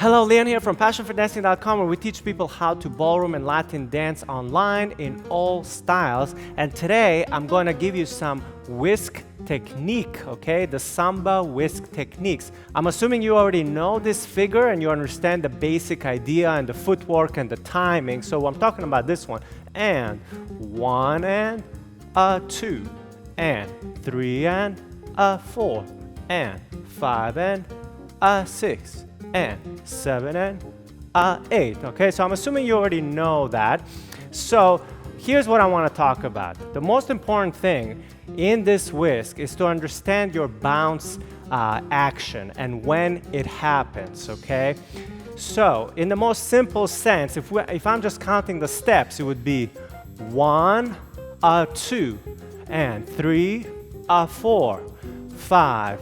Hello, Leon here from passionfordancing.com, where we teach people how to ballroom and Latin dance online in all styles. And today I'm going to give you some whisk technique, okay? The Samba Whisk techniques. I'm assuming you already know this figure and you understand the basic idea and the footwork and the timing. So I'm talking about this one. And 1 and 2 and 3 and 4 and 5 and 6 and 7 and 8. Okay, so I'm assuming you already know that. So here's what I want to talk about. The most important thing in this whisk is to understand your bounce action and when it happens, okay? So in the most simple sense, if I'm just counting the steps, it would be 1, 2, and 3, 4, 5,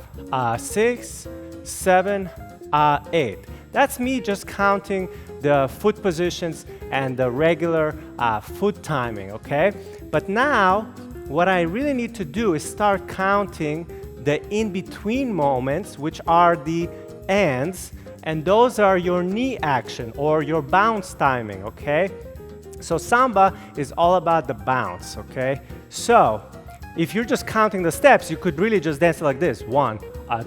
6, 7, 8. That's me just counting the foot positions and the regular foot timing, okay? But now, what I really need to do is start counting the in-between moments, which are the ends, and those are your knee action or your bounce timing, okay? So Samba is all about the bounce, okay? So if you're just counting the steps, you could really just dance like this. 1,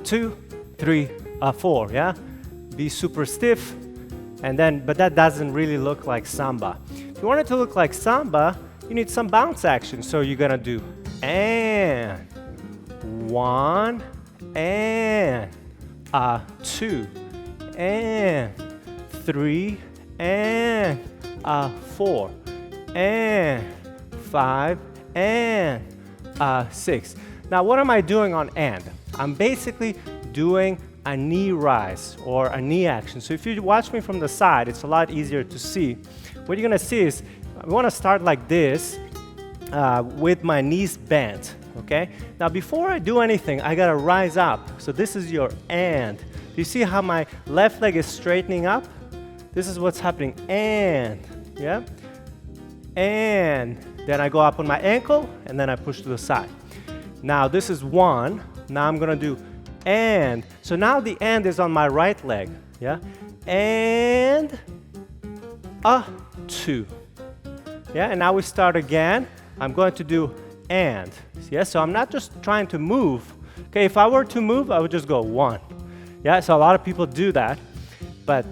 2, 3, 4, yeah? Be super stiff, and then, but that doesn't really look like Samba. If you want it to look like Samba, you need some bounce action. So you're gonna do and 1 and 2 and 3 and 4 and 5 and 6. Now what am I doing on and? I'm basically doing a knee rise or a knee action. So if you watch me from the side, it's a lot easier to see. What you're gonna see is, I wanna start like this with my knees bent, okay? Now before I do anything, I gotta rise up. So this is your and. Do you see how my left leg is straightening up? This is what's happening, and, yeah? And then I go up on my ankle, and then I push to the side. Now this is 1. Now I'm gonna do and. So now the and is on my right leg, yeah? And 2. Yeah, and now we start again. I'm going to do and. Yeah, so I'm not just trying to move. Okay, if I were to move, I would just go 1. Yeah, so a lot of people do that, but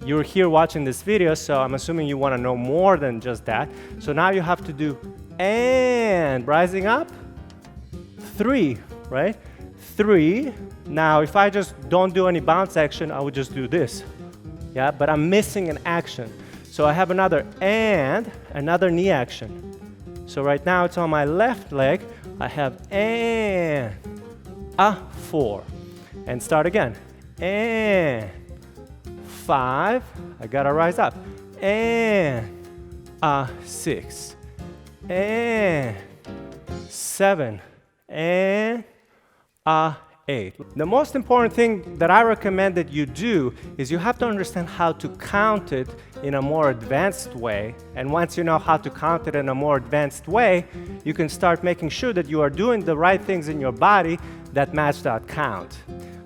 you're here watching this video, so I'm assuming you want to know more than just that. So now you have to do and, rising up, 3, right? 3. Now, if I just don't do any bounce action, I would just do this. Yeah, but I'm missing an action. So I have another and, another knee action. So right now it's on my left leg. I have and 4. And start again. And 5. I gotta rise up. And 6. And 7. And 8. The most important thing that I recommend that you do is you have to understand how to count it in a more advanced way. And once you know how to count it in a more advanced way, you can start making sure that you are doing the right things in your body that match that count.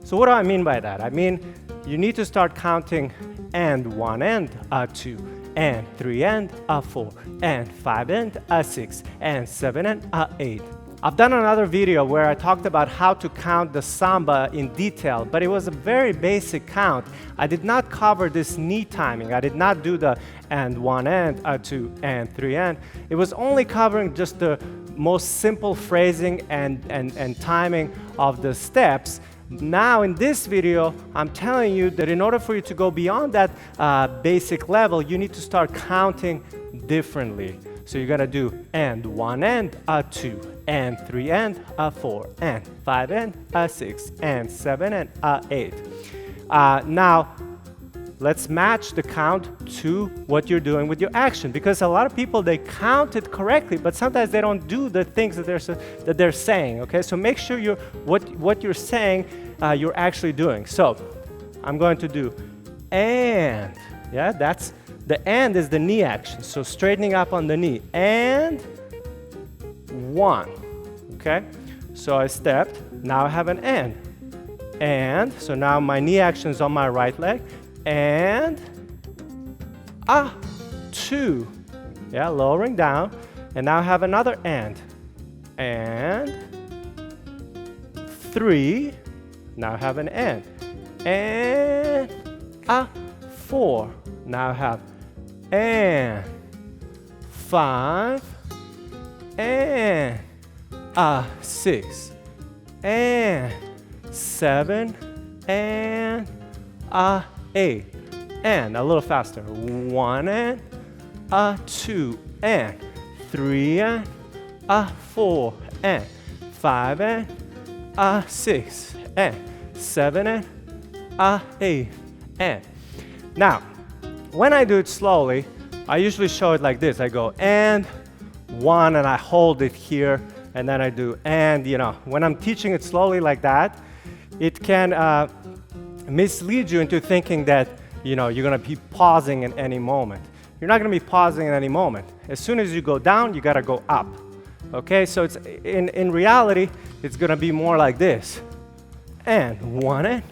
So what do I mean by that? I mean, you need to start counting and 1 and 2 and 3 and 4 and 5 and 6 and 7 and 8. I've done another video where I talked about how to count the Samba in detail, but it was a very basic count. I did not cover this knee timing. I did not do the and 1 and 2 and 3 and. It was only covering just the most simple phrasing and timing of the steps. Now in this video, I'm telling you that in order for you to go beyond that basic level, you need to start counting differently. So you're gonna do and 1 and 2 and 3 and 4 and 5 and 6 and 7 and 8. Now let's match the count to what you're doing with your action, because a lot of people, they count it correctly, but sometimes they don't do the things that they're saying. Okay, so make sure what you're saying you're actually doing. So I'm going to do and, yeah, that's the and is the knee action, so straightening up on the knee, and 1, okay? So I stepped, now I have an and, so now my knee action is on my right leg, and, 2. Yeah, lowering down. And now have another and. 3. Now have an and. 4. Now have and 5 and 6 and 7 and 8 and a little faster. 1 and 2 and 3 and 4 and 5 and 6 and 7 and 8 and. Now, when I do it slowly, I usually show it like this. I go and 1 and I hold it here, and then I do and, when I'm teaching it slowly like that, it can mislead you into thinking that, you're going to be pausing in any moment. You're not going to be pausing in any moment. As soon as you go down, you got to go up. Okay, so it's in reality, it's going to be more like this. And 1 and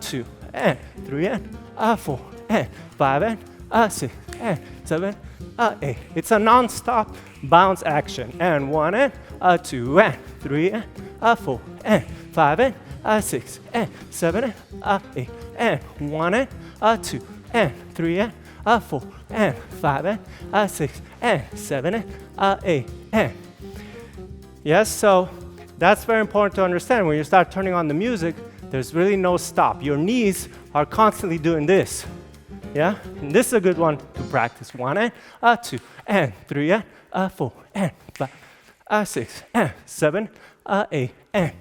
2 and 3 and 4 and 5 and 6 and 7 8. It's a non-stop bounce action. And 1 and 2 and 3 and 4 and 5 and 6 and 7 and 8. And 1 and 2 and 3 and 4 and 5 and 6 and 7 and 8 and. Yes, so that's very important to understand. When you start turning on the music, there's really no stop. Your knees are constantly doing this. Yeah? And this is a good one to practice. 1 and 2 and 3 and 4 and 5, 6 and 7, 8 and.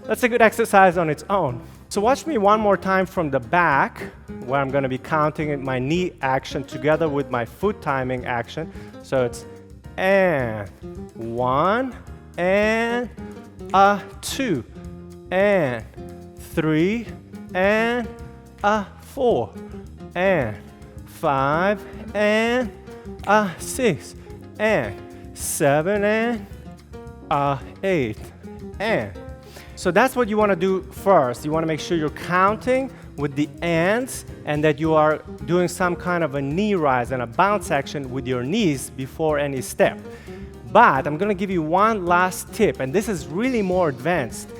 That's a good exercise on its own. So watch me one more time from the back, where I'm going to be counting my knee action together with my foot timing action. So it's and 1 and 2 and 3 and 4 and 5 and 6 and 7 and 8 and. So that's what you want to do first. You want to make sure you're counting with the ands and that you are doing some kind of a knee rise and a bounce action with your knees before any step. But I'm going to give you one last tip, and this is really more advanced.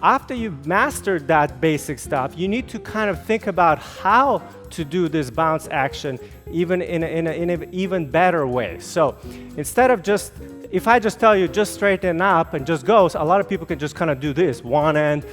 After you've mastered that basic stuff, you need to kind of think about how to do this bounce action even in an even better way. So instead of just, if I just tell you just straighten up and just go, so a lot of people can just kind of do this, 1 and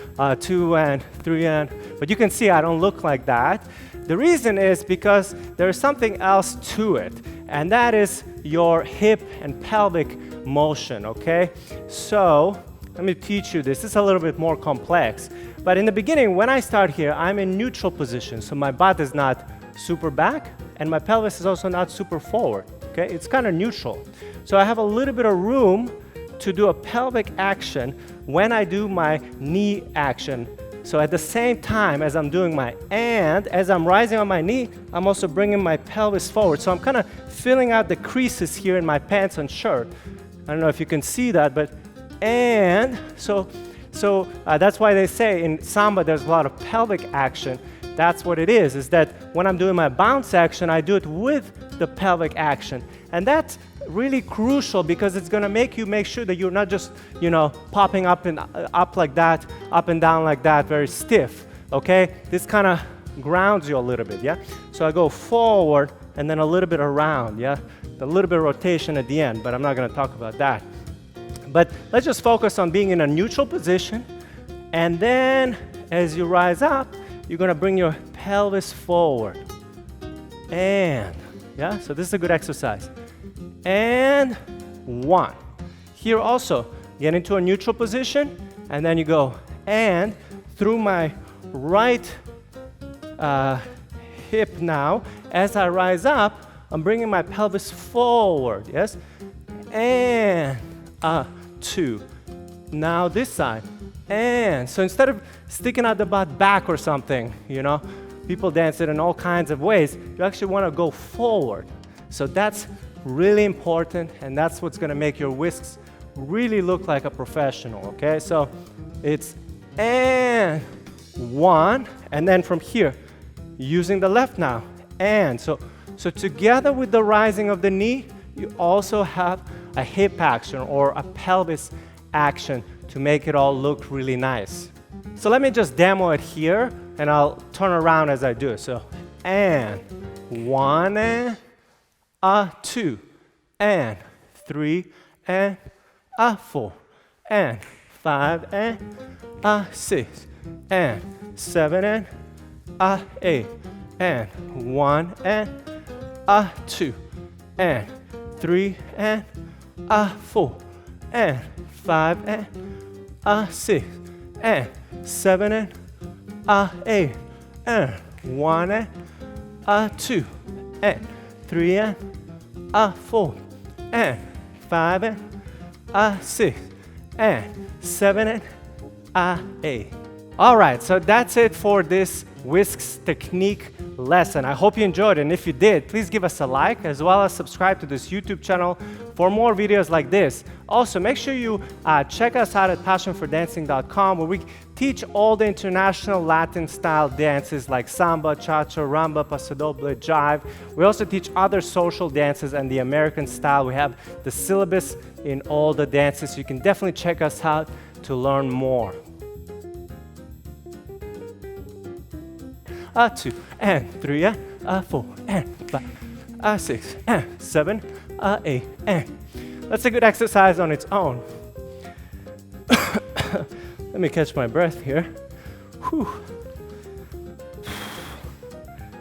2 and 3 and, but you can see I don't look like that. The reason is because there is something else to it, and that is your hip and pelvic motion, okay? So let me teach you this. It's a little bit more complex. But in the beginning, when I start here, I'm in neutral position. So my butt is not super back, and my pelvis is also not super forward, okay? It's kind of neutral. So I have a little bit of room to do a pelvic action when I do my knee action. So at the same time as I'm doing my and, as I'm rising on my knee, I'm also bringing my pelvis forward. So I'm kind of filling out the creases here in my pants and shirt. I don't know if you can see that, but and so that's why they say in Samba there's a lot of pelvic action. That's what it is that when I'm doing my bounce action, I do it with the pelvic action. And that's really crucial because it's going to make sure that you're not just, popping up and up like that, up and down like that, very stiff, okay? This kind of grounds you a little bit, yeah? So I go forward and then a little bit around, yeah? A little bit of rotation at the end, but I'm not going to talk about that. But let's just focus on being in a neutral position, and then as you rise up, you're going to bring your pelvis forward. And, yeah, so this is a good exercise. And 1. Here also, get into a neutral position, and then you go and through my right hip now. As I rise up, I'm bringing my pelvis forward, yes? And 2. Now this side. And so instead of sticking out the butt back or something, people dance it in all kinds of ways, you actually want to go forward. So that's really important, and that's what's going to make your whisks really look like a professional, okay? So it's and 1, and then from here, using the left now. And so together with the rising of the knee, you also have a hip action or a pelvis action to make it all look really nice. So let me just demo it here, and I'll turn around as I do it. So, and 1 and 2 and 3 and 4 and 5 and 6 and 7 and 8 and 1 and 2 and 3 and 4 and 5 and 6 and 7 and 8 and 1 and 2 and 3 and 4 and 5 and 6 and 7 and 8. All right, so that's it for this Whisks technique lesson. I hope you enjoyed it, and if you did, please give us a like as well as subscribe to this YouTube channel for more videos like this. Also, make sure you check us out at passionfordancing.com, where we teach all the international Latin style dances like samba, cha-cha, rumba, paso doble, jive. We also teach other social dances and the American style. We have the syllabus in all the dances. You can definitely check us out to learn more. 2 and 3 and 4 and 5, 6 and 7, 8 and. That's a good exercise on its own. Let me catch my breath here. Whew.